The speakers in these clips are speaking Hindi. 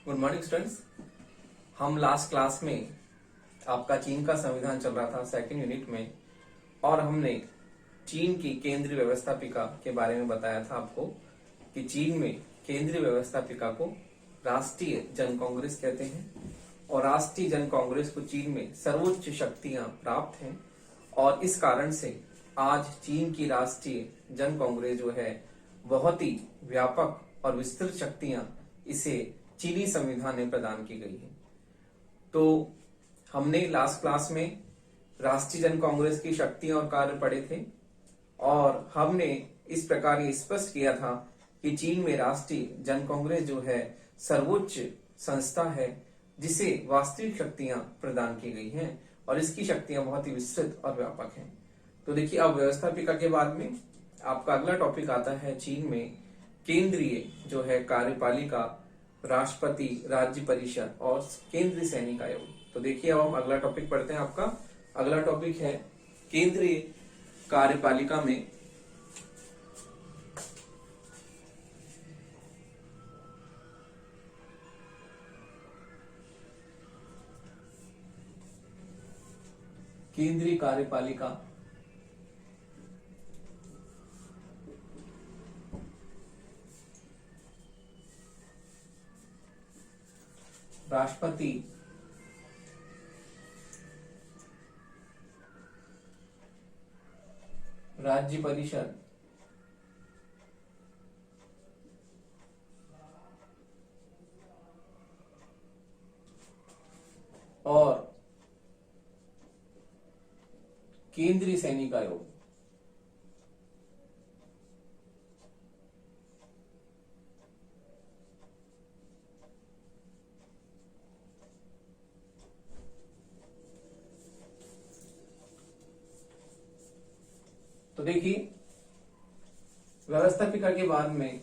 Good morning students. हम लास्ट क्लास में आपका चीन का संविधान चल रहा था सेकंड यूनिट में, और हमने चीन की केंद्रीय व्यवस्थापिका के बारे में बताया था आपको कि चीन में केंद्रीय व्यवस्थापिका को राष्ट्रीय जन कांग्रेस कहते हैं, और राष्ट्रीय जन कांग्रेस को चीन में सर्वोच्च शक्तियां प्राप्त हैं, और इस कारण से आज चीन की राष्ट्रीय जन कांग्रेस जो है बहुत ही व्यापक और विस्तृत शक्तियां इसे चीनी संविधान में प्रदान की गई है। तो हमने लास्ट क्लास में राष्ट्रीय जन कांग्रेस की शक्तियां और कार्य पढ़े थे, और हमने इस प्रकार ये स्पष्ट किया था कि चीन में राष्ट्रीय जन कांग्रेस जो है सर्वोच्च संस्था है जिसे वास्तविक शक्तियां प्रदान की गई हैं, और इसकी शक्तियां बहुत ही विस्तृत और व्यापक हैं। तो देखिए, अब व्यवस्थापिका के बाद में आपका अगला टॉपिक आता है चीन में केंद्रीय जो है कार्यपालिका, राष्ट्रपति, राज्य परिषद और केंद्रीय सैनिक आयोग। तो देखिए, अब हम अगला टॉपिक पढ़ते हैं। आपका अगला टॉपिक है केंद्रीय कार्यपालिका में केंद्रीय कार्यपालिका राष्ट्रपति, राज्य परिषद और केंद्रीय सैनिक आयोग। तो देखिए, व्यवस्थापिका के बाद में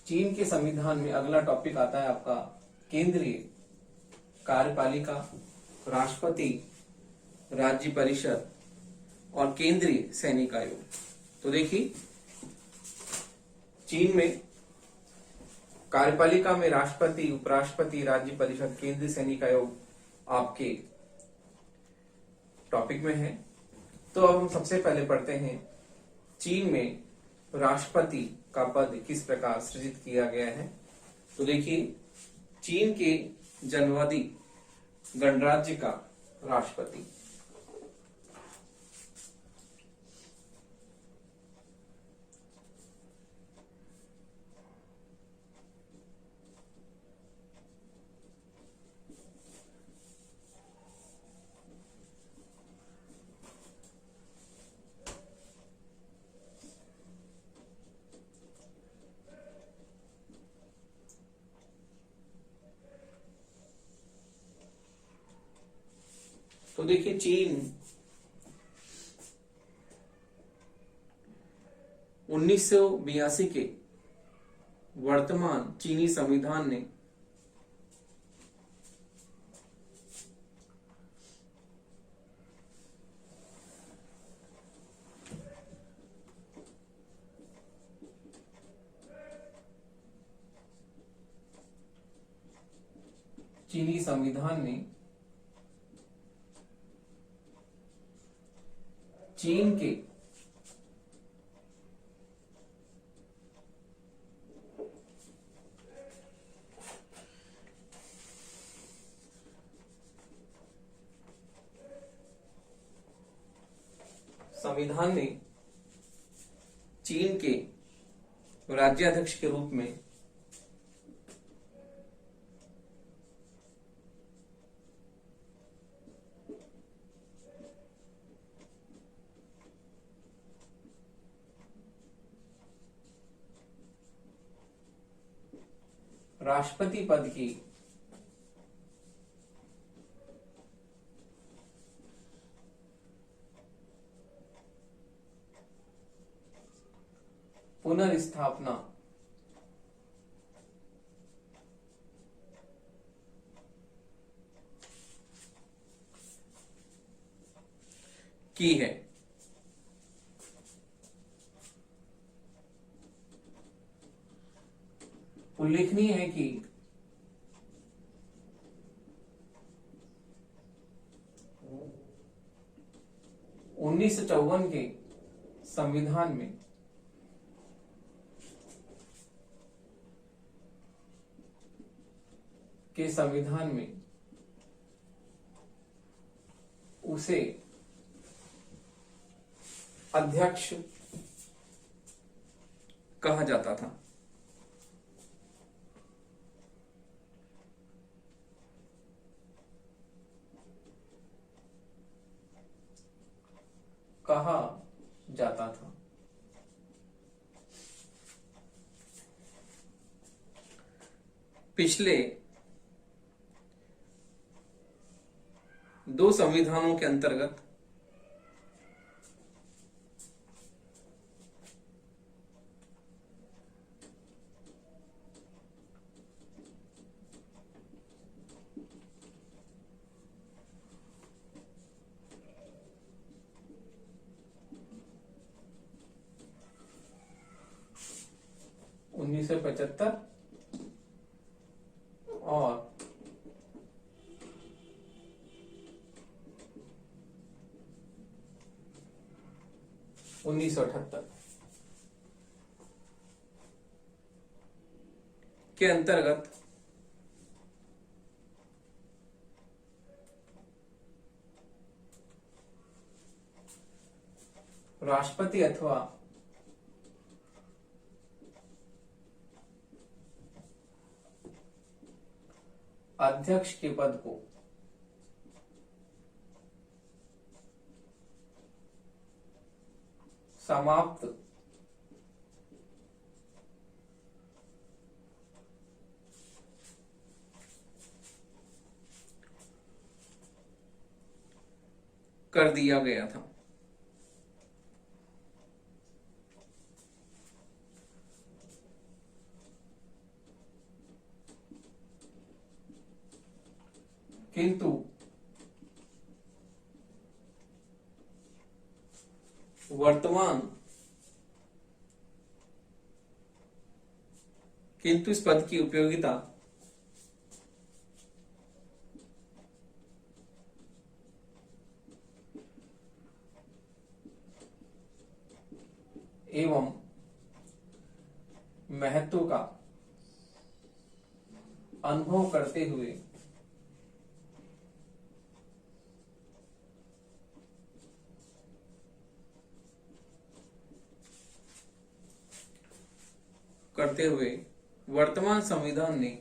चीन के संविधान में अगला टॉपिक आता है आपका केंद्रीय कार्यपालिका, राष्ट्रपति, राज्य परिषद और केंद्रीय सैनिक आयोग। तो देखिए, चीन में कार्यपालिका में राष्ट्रपति, उपराष्ट्रपति, राज्य परिषद, केंद्रीय सैनिक आयोग आपके टॉपिक में है। तो अब हम सबसे पहले पढ़ते हैं चीन में राष्ट्रपति का पद किस प्रकार सृजित किया गया है। तो देखिए, चीन के जनवादी गणराज्य का राष्ट्रपति तो देखिए, चीन 1982 के वर्तमान चीनी संविधान ने चीन के संविधान ने चीन के राज्याध्यक्ष के रूप में राष्ट्रपति पद की पुनर्स्थापना की है। उल्लेखनीय है कि 1954 के संविधान में उसे अध्यक्ष कहा जाता था। पिछले दो संविधानों के अंतर्गत उन्नीस सौ 75 और 1978 के अंतर्गत राष्ट्रपति अथवा अध्यक्ष के पद को समाप्त कर दिया गया था। किंतु इस पद की उपयोगिता एवं महत्व का अनुभव करते हुए वर्तमान संविधान ने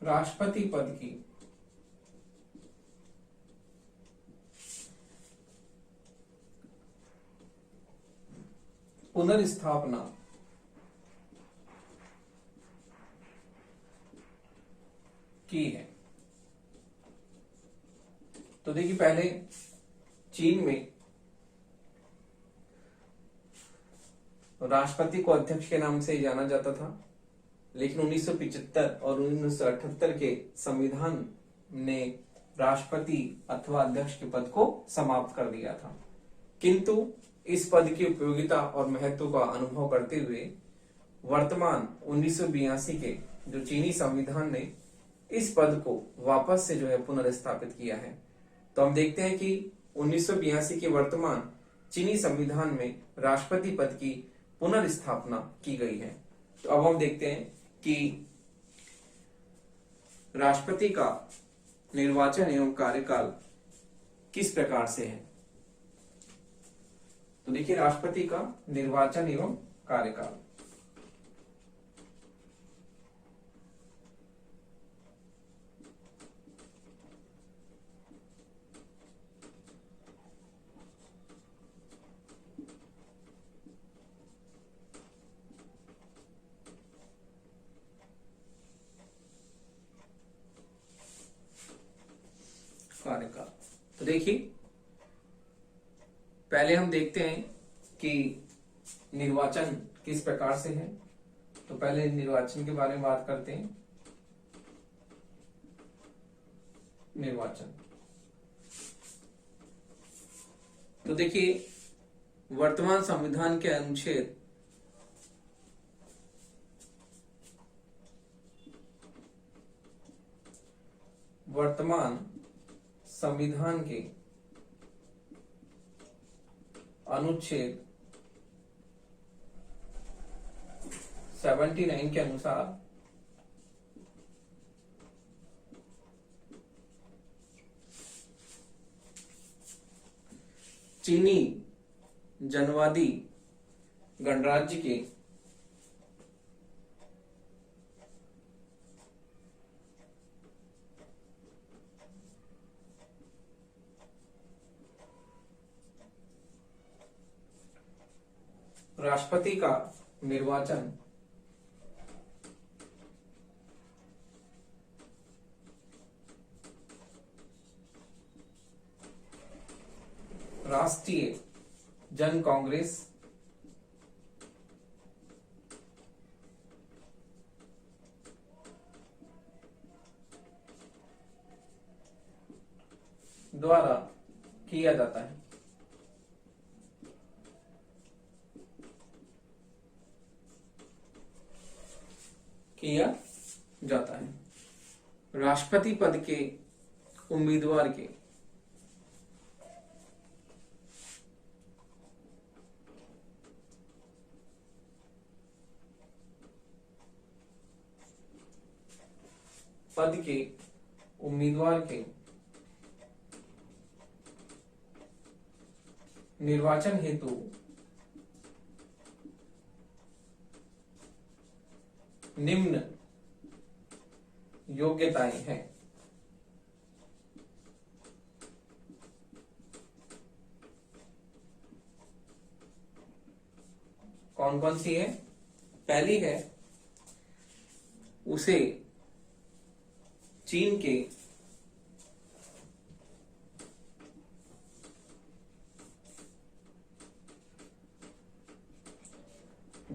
राष्ट्रपति पद की पुनर्स्थापना की है। तो देखिए, पहले चीन में राष्ट्रपति को अध्यक्ष के नाम से जाना जाता था, लेकिन 1975 और 1978 के संविधान ने राष्ट्रपति अथवा अध्यक्ष के पद को समाप्त कर दिया था। किंतु इस पद की उपयोगिता और महत्व का अनुभव करते हुए वर्तमान 1982 के जो चीनी संविधान ने इस पद को वापस से जो है पुनर्स्थापित किया है। तो हम देखते हैं कि 1982 के वर्तमान चीनी संविधान में राष्ट्रपति पद की पुनर्स्थापना की गई है। तो अब हम देखते हैं कि राष्ट्रपति का निर्वाचन एवं कार्यकाल किस प्रकार से है। तो देखिए, राष्ट्रपति का निर्वाचन एवं कार्यकाल। कार्यकाल तो देखिए, पहले हम देखते हैं कि निर्वाचन किस प्रकार से है। तो पहले निर्वाचन के बारे में बात करते हैं। निर्वाचन तो देखिए, वर्तमान संविधान के अनुच्छेद वर्तमान संविधान के अनुच्छेद 79 के अनुसार चीनी जनवादी गणराज्य के राष्ट्रपति का निर्वाचन राष्ट्रीय जन कांग्रेस द्वारा किया जाता है। किया जाता है। राष्ट्रपति पद के उम्मीदवार के निर्वाचन हेतु निम्न योग्यताएं हैं। कौन कौन सी है? पहली है, उसे चीन के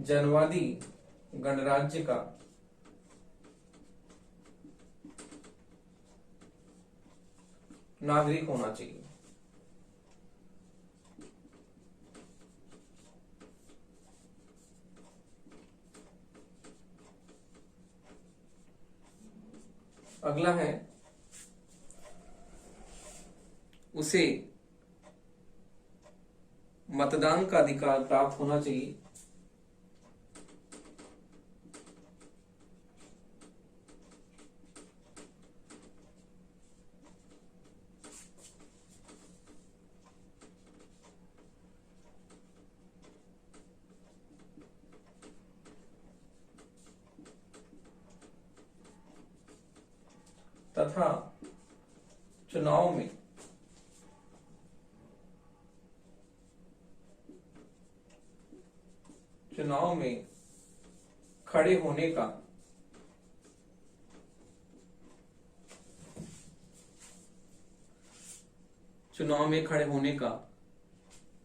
जनवादी गणराज्य का नागरिक होना चाहिए। अगला है, उसे मतदान का अधिकार प्राप्त होना चाहिए। तथा चुनाव में खड़े होने का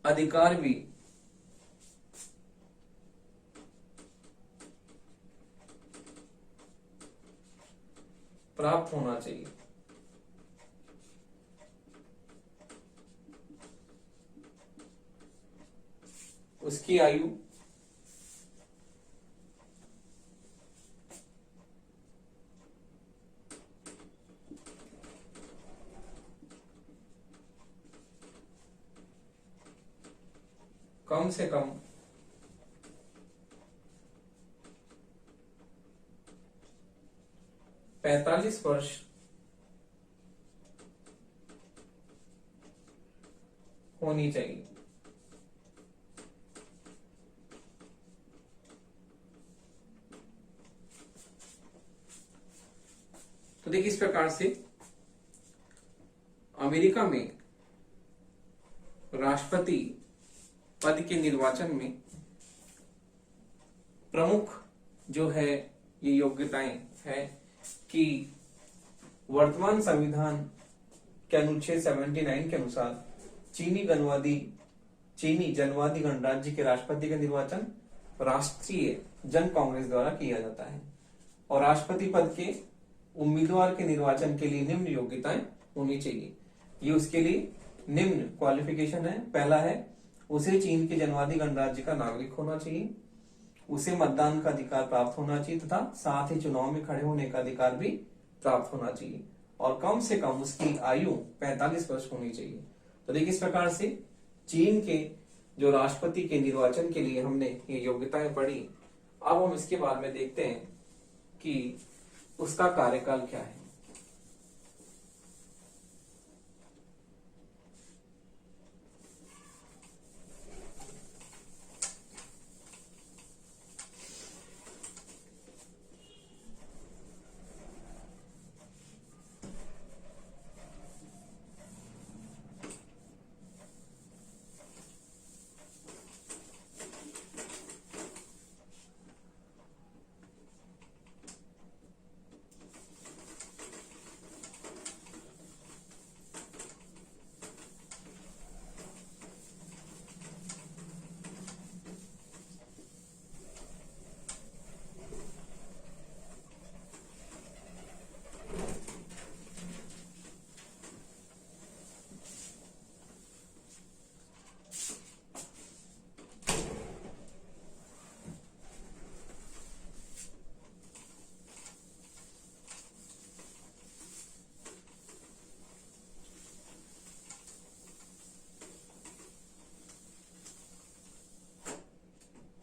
अधिकार भी प्राप्त होना चाहिए। उसकी आयु कम से कम 45 वर्ष होनी चाहिए। तो देखिए, इस प्रकार से अमेरिका में राष्ट्रपति पद के निर्वाचन में प्रमुख जो है ये योग्यताएं है कि वर्तमान संविधान के अनुच्छेद 79 के अनुसार चीनी जनवादी गणराज्य के राष्ट्रपति का निर्वाचन राष्ट्रीय जन कांग्रेस द्वारा किया जाता है और राष्ट्रपति पद के उम्मीदवार के निर्वाचन के लिए निम्न योग्यताएं होनी चाहिए। ये उसके लिए निम्न क्वालिफिकेशन है। पहला है, उसे चीन के जनवादी गणराज्य का नागरिक होना चाहिए, उसे मतदान का अधिकार प्राप्त होना चाहिए तथा साथ ही चुनाव में खड़े होने का अधिकार भी प्राप्त होना चाहिए और कम से कम उसकी आयु 45 वर्ष होनी चाहिए। तो देखिए, इस प्रकार से चीन के जो राष्ट्रपति के निर्वाचन के लिए हमने ये योग्यताएं पढ़ी। अब हम इसके बारे में देखते हैं कि उसका कार्यकाल क्या है।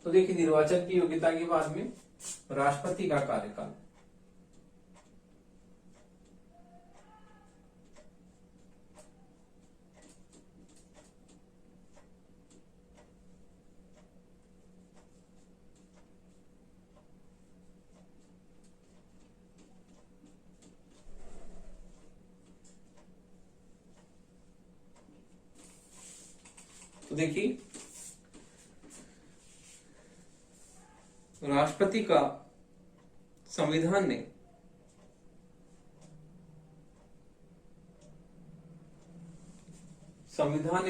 तो देखिए, निर्वाचन की योग्यता के बाद में राष्ट्रपति का कार्यकाल। तो देखिए, राष्ट्रपति का संविधान ने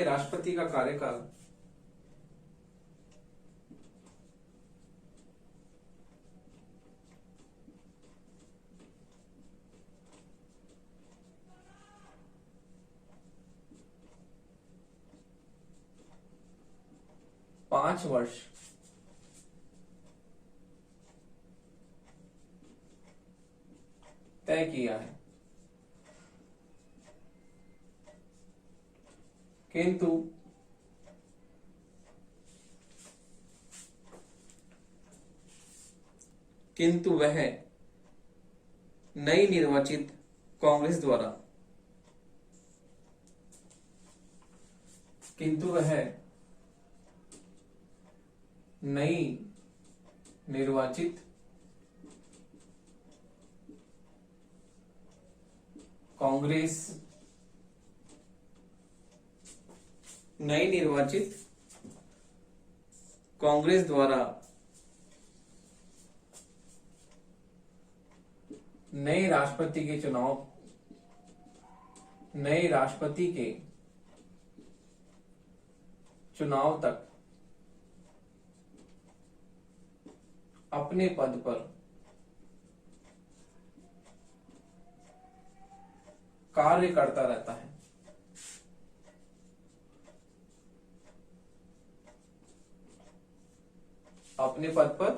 राष्ट्रपति का कार्यकाल 5 वर्ष तय किया है। किंतु वह नई निर्वाचित कांग्रेस द्वारा नई निर्वाचित कांग्रेस द्वारा नए राष्ट्रपति के चुनाव तक अपने पद पर कार्य करता रहता है। अपने पद पर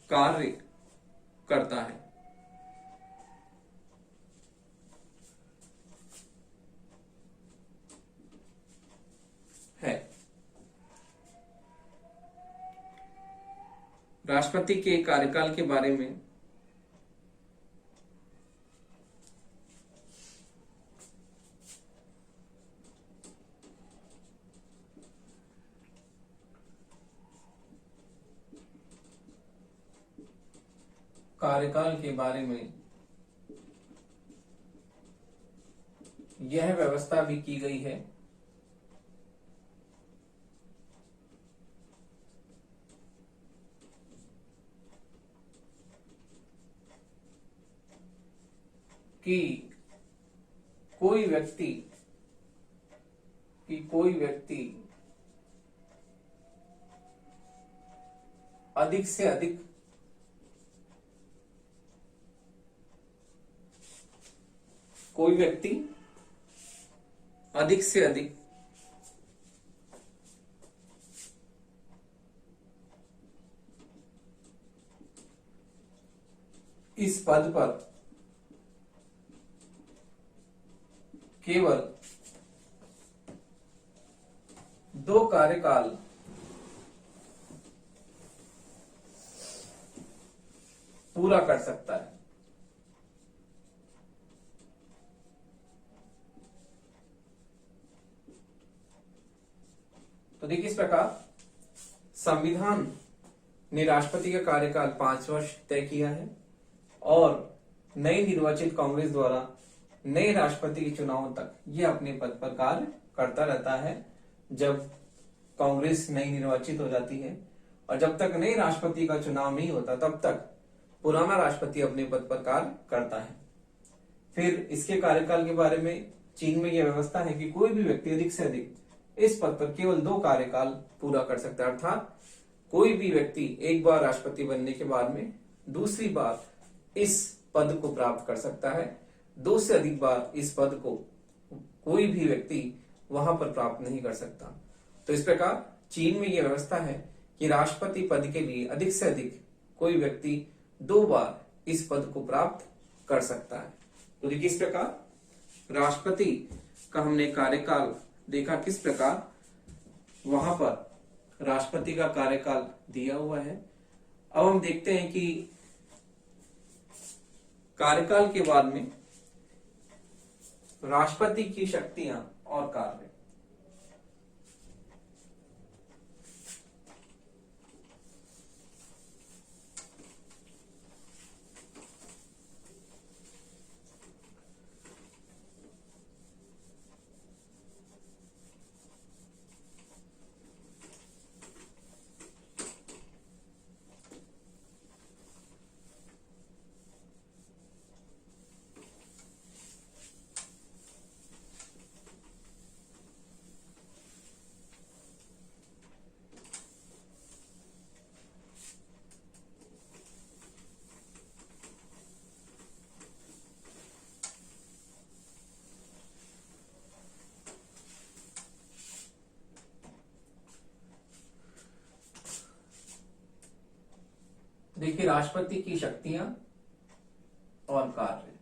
कार्य करता है। राष्ट्रपति के कार्यकाल के बारे में यह व्यवस्था भी की गई है कि कोई व्यक्ति अधिक से अधिक इस पद पर केवल 2 कार्यकाल पूरा कर सकता है। तो देखिए, इस प्रकार संविधान ने राष्ट्रपति का कार्यकाल 5 वर्ष तय किया है और नई निर्वाचित कांग्रेस द्वारा नए राष्ट्रपति के चुनाव तक यह अपने पद पर कार्य करता रहता है। जब कांग्रेस नई निर्वाचित हो जाती है और जब तक नए राष्ट्रपति का चुनाव नहीं होता तब तक पुराना राष्ट्रपति अपने पद पर कार्य करता है। फिर इसके कार्यकाल के बारे में चीन में यह व्यवस्था है कि कोई भी व्यक्ति अधिक से अधिक इस पद पर केवल 2 कार्यकाल पूरा कर सकता है, अर्थात कोई भी व्यक्ति एक बार राष्ट्रपति बनने के बाद में दूसरी बार इस पद को प्राप्त कर सकता है। 2 से अधिक बार इस पद को कोई भी व्यक्ति वहां पर प्राप्त नहीं कर सकता। तो इस प्रकार चीन में यह व्यवस्था है कि राष्ट्रपति पद के लिए अधिक से अधिक कोई व्यक्ति 2 बार इस पद को प्राप्त कर सकता है। तो देखिए, इस प्रकार राष्ट्रपति का हमने कार्यकाल देखा, किस प्रकार वहां पर राष्ट्रपति का कार्यकाल दिया हुआ है। अब हम देखते हैं कि कार्यकाल के बाद में राष्ट्रपति की शक्तियां और कार्य। देखिए, राष्ट्रपति की शक्तियां और कार्य।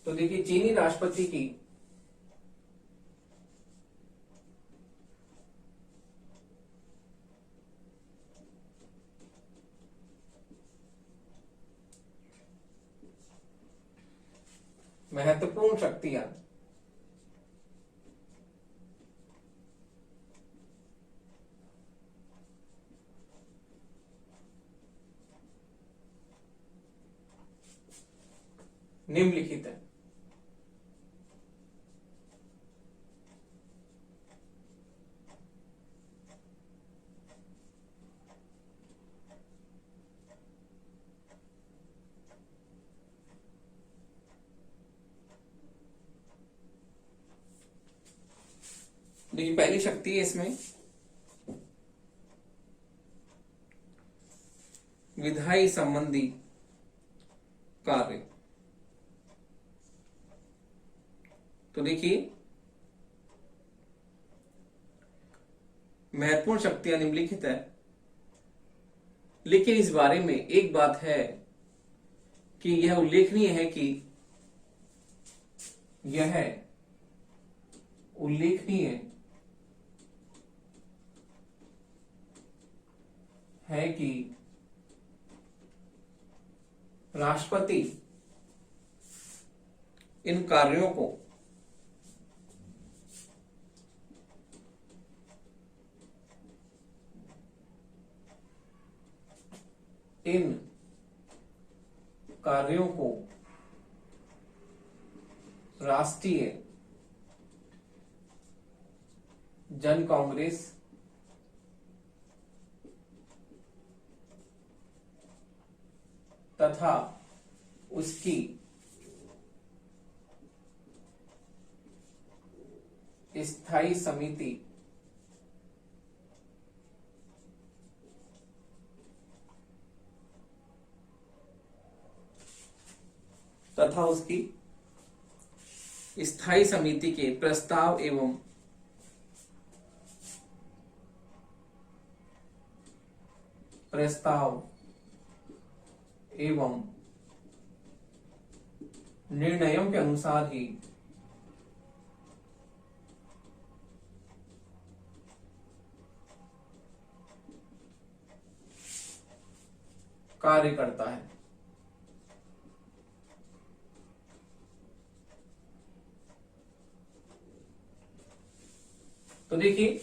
तो देखिए, चीनी राष्ट्रपति की महत्वपूर्ण शक्तियां निम्नलिखित है। देखिए, पहली शक्ति है इसमें विधायी संबंधी कार्य। तो देखिए, महत्वपूर्ण शक्तियां निम्नलिखित है, लेकिन इस बारे में एक बात है कि यह उल्लेखनीय है कि यह उल्लेखनीय है कि राष्ट्रपति इन कार्यों को राष्ट्रीय जन कांग्रेस तथा उसकी स्थायी समिति तथा उसकी स्थायी समिति के प्रस्ताव एवं निर्णयों के अनुसार ही कार्य करता है। तो देखिए,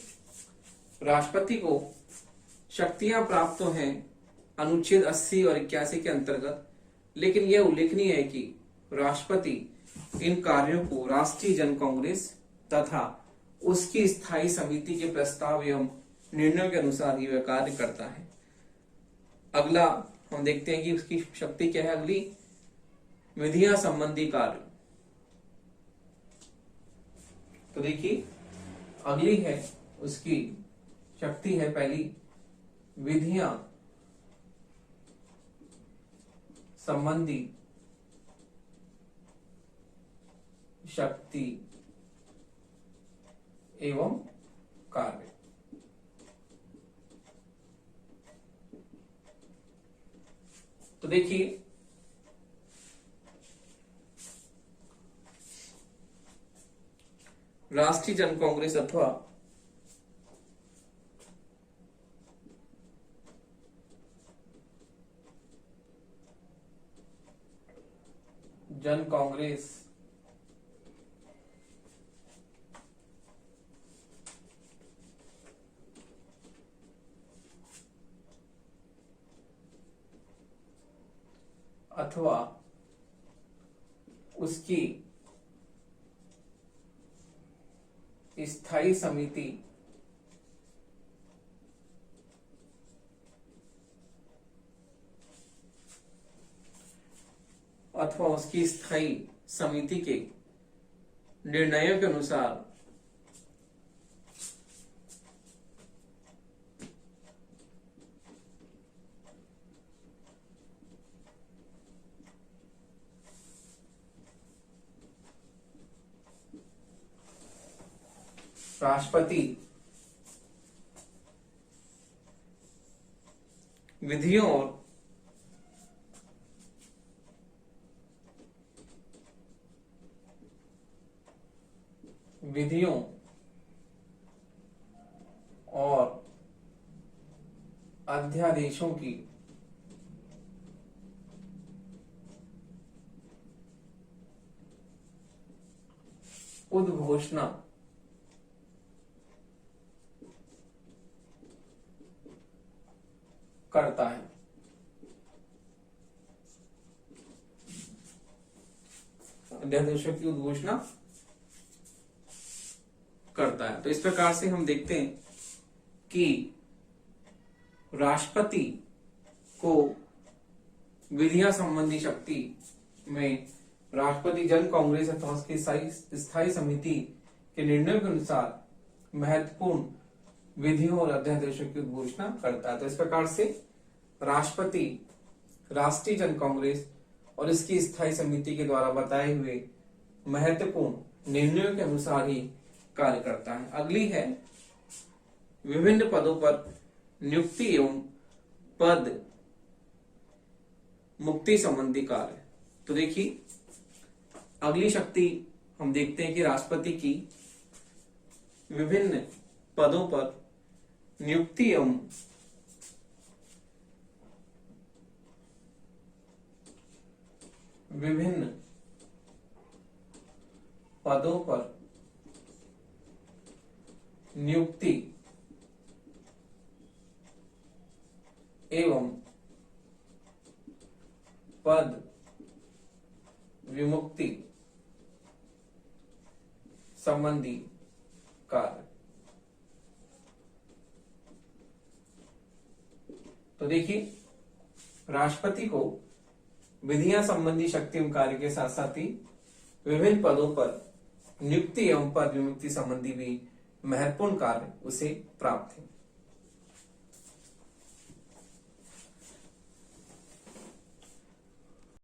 राष्ट्रपति को शक्तियां प्राप्त तो हैं अनुच्छेद 80 और 81 के अंतर्गत, लेकिन यह उल्लेखनीय है कि राष्ट्रपति इन कार्यों को राष्ट्रीय जन कांग्रेस तथा उसकी स्थायी समिति के प्रस्ताव एवं निर्णयों के अनुसार ही वह कार्य करता है। अगला हम देखते हैं कि उसकी शक्ति क्या है। अगली, विधियां संबंधी कार्य। तो देखिए, अगली है उसकी शक्ति है पहली, विधियां संबंधी शक्ति एवं कार्य। तो देखिए, राष्ट्रीय जन कांग्रेस अथवा जन कांग्रेस अथवा उसकी स्थायी समिति अथवा उसकी स्थायी समिति के निर्णयों के अनुसार राष्ट्रपति विधियों और अध्यादेशों की उद्घोषणा करता है। अध्यादेशों की उद्घोषणा करता है। तो इस प्रकार से हम देखते हैं कि राष्ट्रपति को विधियां संबंधी शक्ति में राष्ट्रपति जन कांग्रेस अथवा उसकी स्थायी समिति के निर्णय के अनुसार महत्वपूर्ण विधियों और अध्यादेशों की उद्घोषणा करता है। तो इस प्रकार से राष्ट्रपति राष्ट्रीय जन कांग्रेस और इसकी स्थायी समिति के द्वारा बताए हुए महत्वपूर्ण निर्णयों के अनुसार ही कार्य करता है। अगली है विभिन्न पदों पर नियुक्ति एवं पद मुक्ति संबंधी कार्य। तो देखिए, अगली शक्ति हम देखते हैं कि राष्ट्रपति की विभिन्न पदों पर नियुक्ति एवं विभिन्न पदों पर नियुक्ति एवं पद विमुक्ति संबंधी कार्य। तो देखिए, राष्ट्रपति को विधियां संबंधी शक्ति एवं कार्य के साथ साथ ही विभिन्न पदों पर नियुक्ति एवं पद विमुक्ति संबंधी भी महत्वपूर्ण कार्य उसे प्राप्त है।